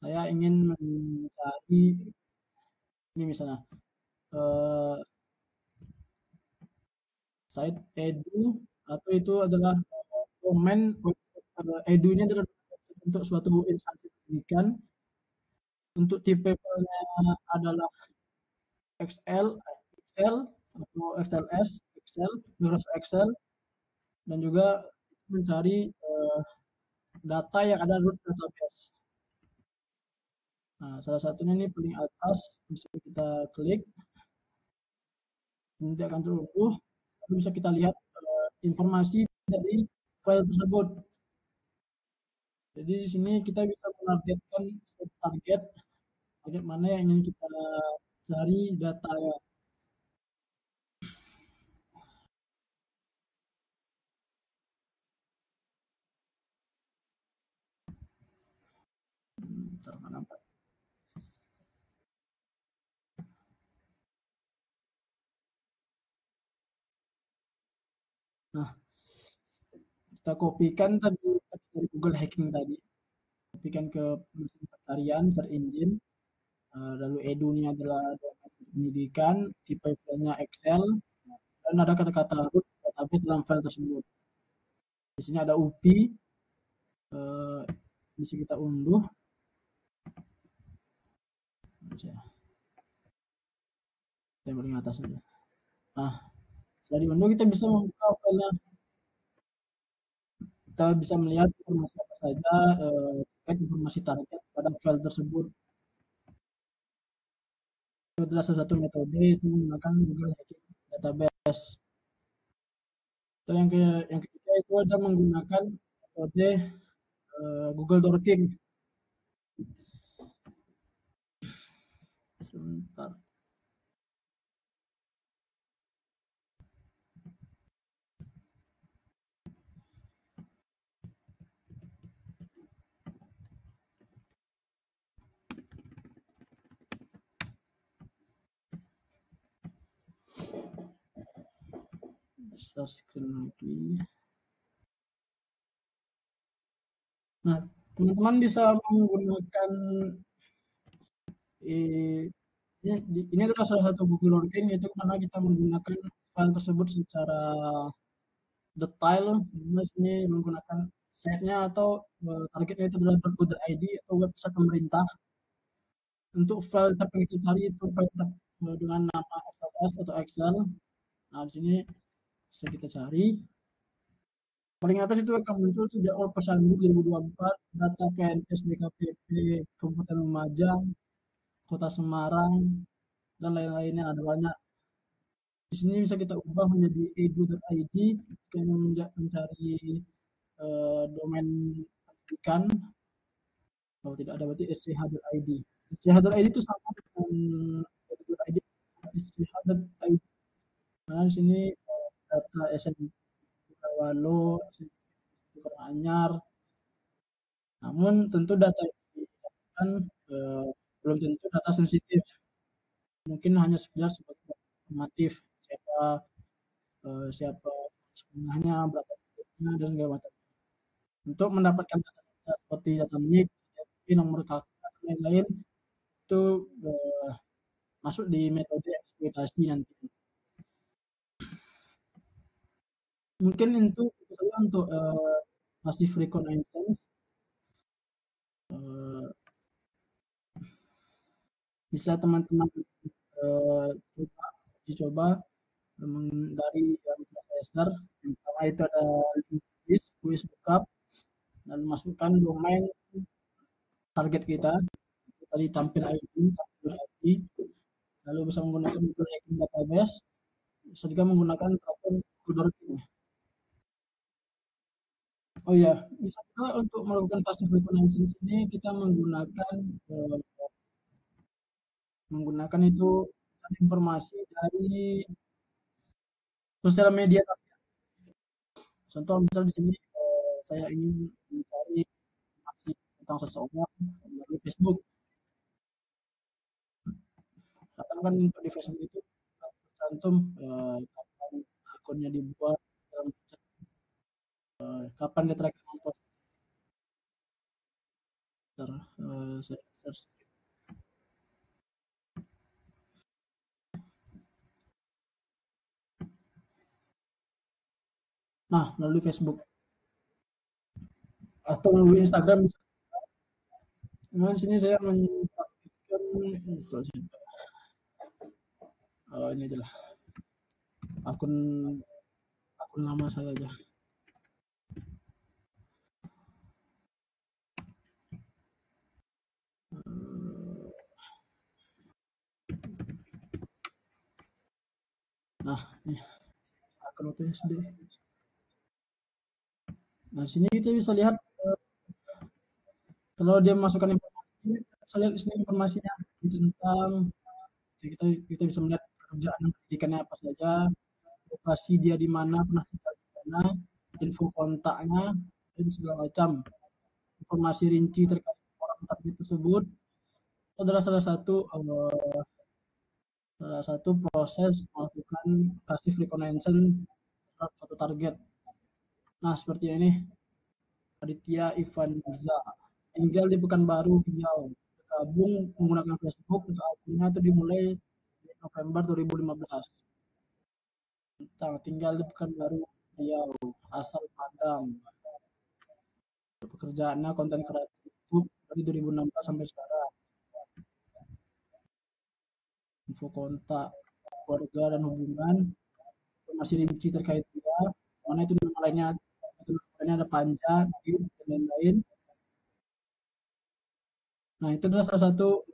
saya ingin mencari ini misalnya site edu, atau itu adalah domain edu ini adalah untuk suatu instansi pendidikan. Untuk tipe filenya adalah Excel atau XLS, Microsoft Excel, dan juga mencari data yang ada root database. Nah, salah satunya ini paling atas bisa kita kita klik, nanti akan terunduh, lalu bisa kita lihat informasi dari file tersebut. Jadi di sini kita bisa menargetkan target mana yang ingin kita cari datanya. Nah, kita kopikan tadi teks dari Google Hacking tadi, kopikan ke mesin pencarian, search engine, lalu edu ini adalah domain pendidikan, tipe filenya Excel, dan ada kata-kata root database dalam file tersebut. Di sini ada UPI, bisa kita unduh. Saya paling atas saja. Nah, setelah diunduh kita bisa membuka filenya. Kita bisa melihat informasi apa saja terkait informasi target pada file tersebut. Itu adalah salah satu metode itu menggunakan Google Hacking Database. Atau yang ketiga itu ada menggunakan metode Google Dorking. Sebentar. Start screen lagi. Nah, teman-teman bisa menggunakan ini adalah salah satu Google Working, itu karena kita menggunakan file tersebut secara detail. Di sini menggunakan setnya atau targetnya itu adalah .go.id atau website pemerintah. Untuk file tab yang kita cari itu file tab dengan nama XLS atau Excel. Nah, di sini bisa kita cari. Paling atas itu akan muncul jadwal Posyandu 2024, data PNS DKPP Kabupaten Lumajang, Kota Semarang, dan lain-lainnya, ada banyak. Di sini bisa kita ubah menjadi edu.id, kita mencari domain pendidikan. Kalau tidak ada berarti sch.id. sch.id itu sama dengan edu.id, sch.id. Nah, di sini data SNP Walo, Anyar. Namun tentu data ini kan belum tentu data sensitif. Mungkin hanya sekedar sebagai informatif, siapa sebenarnya, berapa bentuknya, dan segala macam. Untuk mendapatkan data-data seperti data NIK, nomor KK, dan lain-lain itu masuk di metode eksploitasi nanti. Mungkin itu untuk passive reconnaissance. Bisa teman-teman coba dari Raster. Yang pertama itu ada list lookup, lalu masukkan domain target kita, tadi tampil ID, lalu bisa menggunakan Google Hacking Database, bisa juga menggunakan Google Dorking. Oh ya, bisa juga untuk melakukan passive reconnaissance ini kita menggunakan itu informasi dari sosial media. Contoh misal di sini saya ingin mencari informasi tentang seseorang melalui Facebook. Kadang kan untuk di Facebook itu tercantum kapan akunnya dibuat, kapan dia terakhir mempost. Saya search. Nah, melalui Facebook atau melalui Instagram bisa. Nah, sini saya menempatkan ini adalah akun lama saya aja. Nah, nih akun OTSD. Nah, sini kita bisa lihat kalau dia masukkan informasi, kita lihat di sini informasinya tentang kita kita bisa melihat pekerjaan pendidikannya apa saja, lokasi dia di mana, pernah tinggal di mana, info kontaknya, dan segala macam. Informasi rinci terkait orang target tersebut itu adalah salah satu proses melakukan passive reconnaissance terhadap suatu target. Nah, seperti ini. Aditya Ivanza tinggal di Pekanbaru Riau, bergabung menggunakan Facebook untuk akunnya itu dimulai di November 2015. Tinggal di Pekanbaru Riau, asal Padang. Pekerjaannya konten kreator YouTube dari 2016 sampai sekarang. Info kontak, keluarga dan hubungan, informasi rinci terkait dia, mana itu nama lainnya, ada Panja, dan lain-lain. Nah, itu adalah salah satu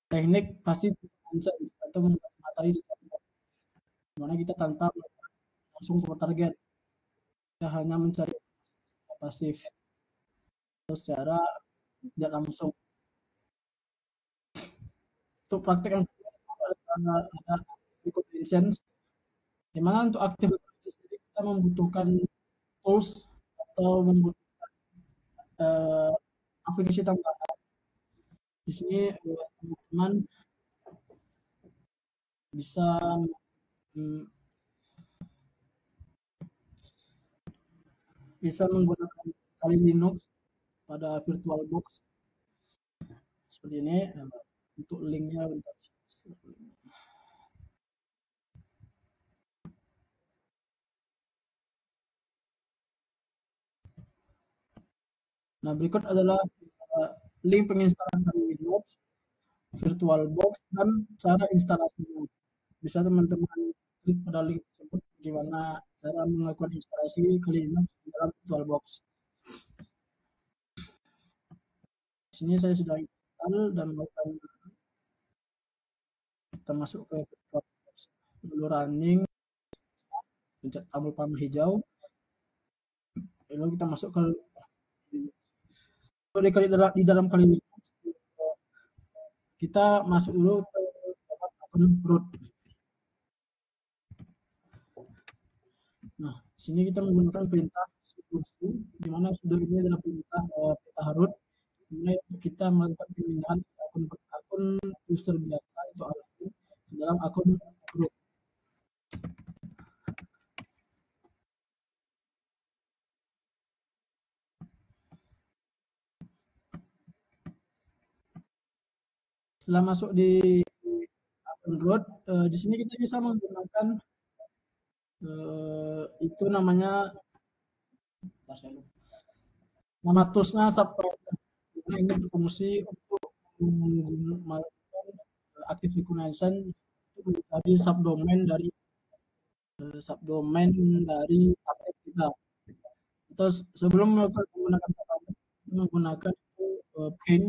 teknik pasif atau mengatai dimana kita tanpa langsung ke target, kita hanya mencari pasif atau secara tidak langsung. Untuk praktek yang ada reconnaissance, di mana untuk aktif kita membutuhkan tools atau membutuhkan aplikasi tambahan. Di sini teman-teman bisa bisa menggunakan Kali Linux pada VirtualBox seperti ini. Untuk linknya bentar. Nah, berikut adalah link penginstalan Kali Linux, VirtualBox, dan cara instalasinya. Bisa teman-teman klik pada link tersebut gimana cara melakukan instalasi Kali Linux di dalam VirtualBox. Di sini saya sudah install dan melakukan, kita masuk ke VirtualBox, lalu running, pencet tombol panah hijau, lalu kita masuk ke di dalam Kali Linux, kita masuk dulu ke akun root. Nah, sini kita menggunakan perintah sudo, di mana sudo ini adalah perintah root, dimana kita melakukan pemindahan akun user biasa itu admin ke dalam akun root. Setelah masuk di akun root, di sini kita bisa menggunakan itu namanya nama toolsnya subproject. Nah, ini berfungsi untuk melakukan active reconnaissance untuk mencari subdomain dari target kita. Atau sebelum menggunakan subdomain, menggunakan ping.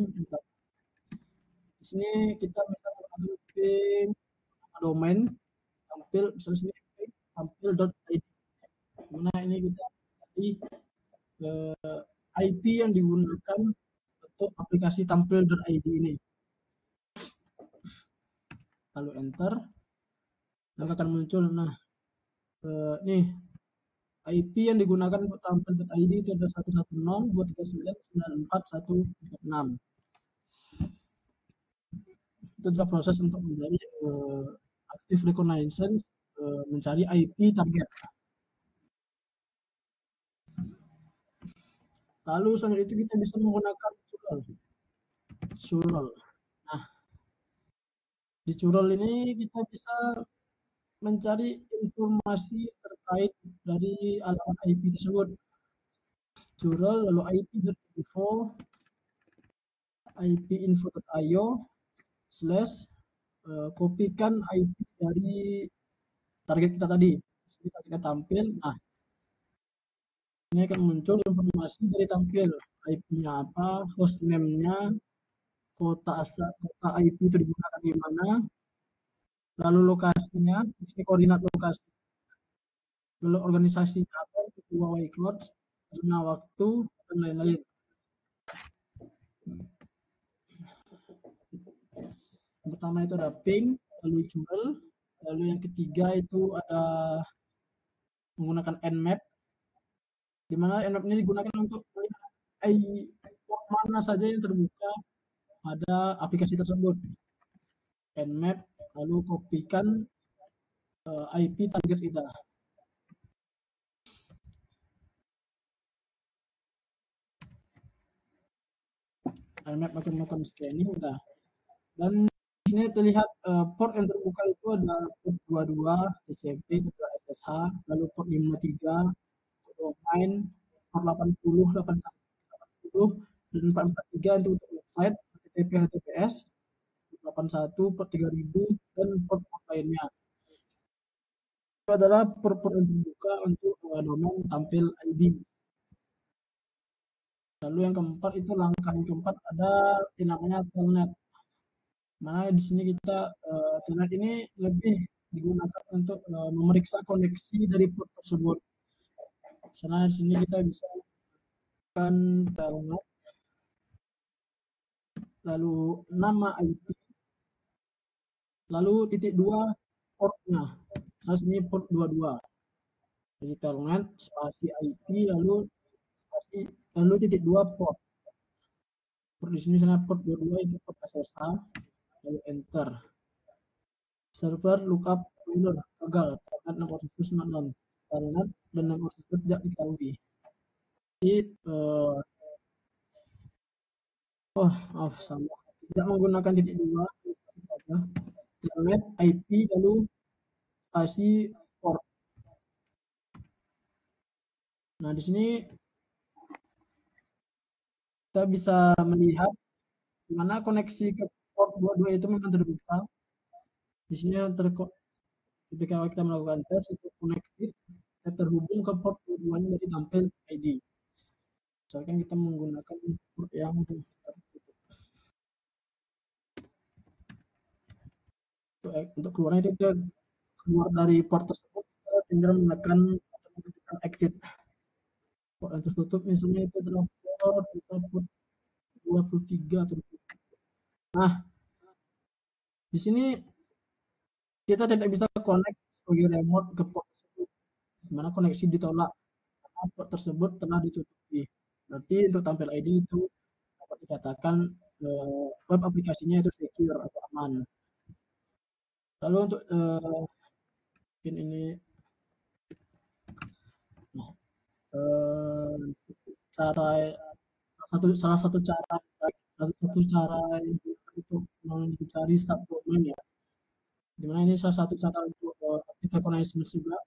Di sini kita bisa menggunakan ping domain tampil misalnya sini tampil.id. Mana ini kita cari IP yang digunakan untuk aplikasi tampil.id ini. Lalu enter, maka akan muncul nih IP yang digunakan untuk tampil.id itu ada 110.239.94.136. Itu adalah proses untuk mencari active reconnaissance, mencari IP target. Lalu selanjutnya itu kita bisa menggunakan curl. Nah, di curl ini kita bisa mencari informasi terkait dari alamat IP tersebut. Curl lalu ip.info ipinfo.io slash kopikan IP dari target kita tadi. Kita tidak tampil. Nah, ini akan muncul informasi dari tampil, IP-nya apa, hostname-nya, kota IP itu digunakan di mana, lalu lokasinya, di sini koordinat lokasi, lalu organisasinya apa, itu Huawei Cloud, zona waktu, dan lain-lain. Yang pertama itu ada ping, lalu jewel, lalu yang ketiga itu ada menggunakan Nmap, di mana Nmap ini digunakan untuk melihat port mana saja yang terbuka pada aplikasi tersebut. Nmap, lalu kopikan IP target kita. Nmap akan melakukan scanning, udah. Dan di sini terlihat port yang terbuka itu ada port 22 TCP, ketua SSH, lalu port 53 domain, port 80, 80, dan 443 itu untuk website, HTTP, HTTPS, 81, port 3000, dan port lainnya. Itu adalah port yang terbuka untuk domain tampil ID. Lalu yang keempat itu langkah yang keempat ada yang namanya telnet. Mana di sini kita telnet ini lebih digunakan untuk memeriksa koneksi dari port tersebut. Karena di sini kita bisa kan telnet, lalu nama IP, lalu titik 2 portnya. Nah, sini port 22. Jadi telnet spasi IP lalu spasi lalu titik 2 port. Port di sini sana port 22 itu port SSH, lalu enter. Server lookup failure gagal, telnet nomor situs not known, telnet dan nomor situs tidak diketahui. Jadi salah, tidak menggunakan titik 2 saja, telnet IP lalu spasi port. Nah di sini kita bisa melihat di mana koneksi ke port 22 itu memang terbuka. Di sini ketika kita melakukan tes itu connected, kita terhubung ke port 22 dari tampil ID. Misalkan kita menggunakan port yang tertutup. Untuk keluarnya itu kita keluar dari port tersebut, kita tinggal menekan exit. Port yang tertutup misalnya itu adalah port 23 tertutup. Nah, di sini kita tidak bisa connect sebagai remote ke port tersebut, di mana koneksi ditolak karena port tersebut telah ditutupi. Berarti untuk tampil ID itu dapat dikatakan web aplikasinya itu secure atau aman. Lalu untuk ini cara salah satu cara untuk mencari subdomain ya. Dimana ini salah satu cara untuk aktif reconnaissance juga.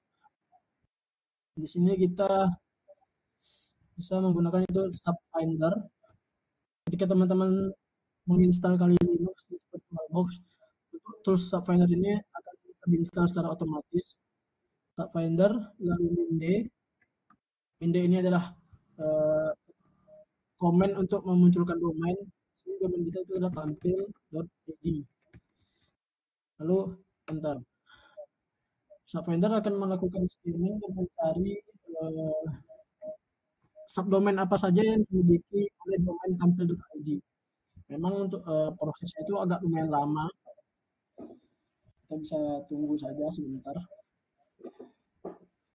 Di sini kita bisa menggunakan itu subfinder. Ketika teman-teman menginstal kali Linux di VirtualBox, tools subfinder ini akan terinstall secara otomatis. Subfinder lalu Minde ini adalah komen untuk memunculkan domain. Sini domain kita itu adalah tampil.id. Lalu enter. Subfinder akan melakukan scanning dan mencari subdomain apa saja yang dimiliki oleh domain tampil.id. Memang untuk prosesnya itu agak lumayan lama. Kita bisa tunggu saja sebentar.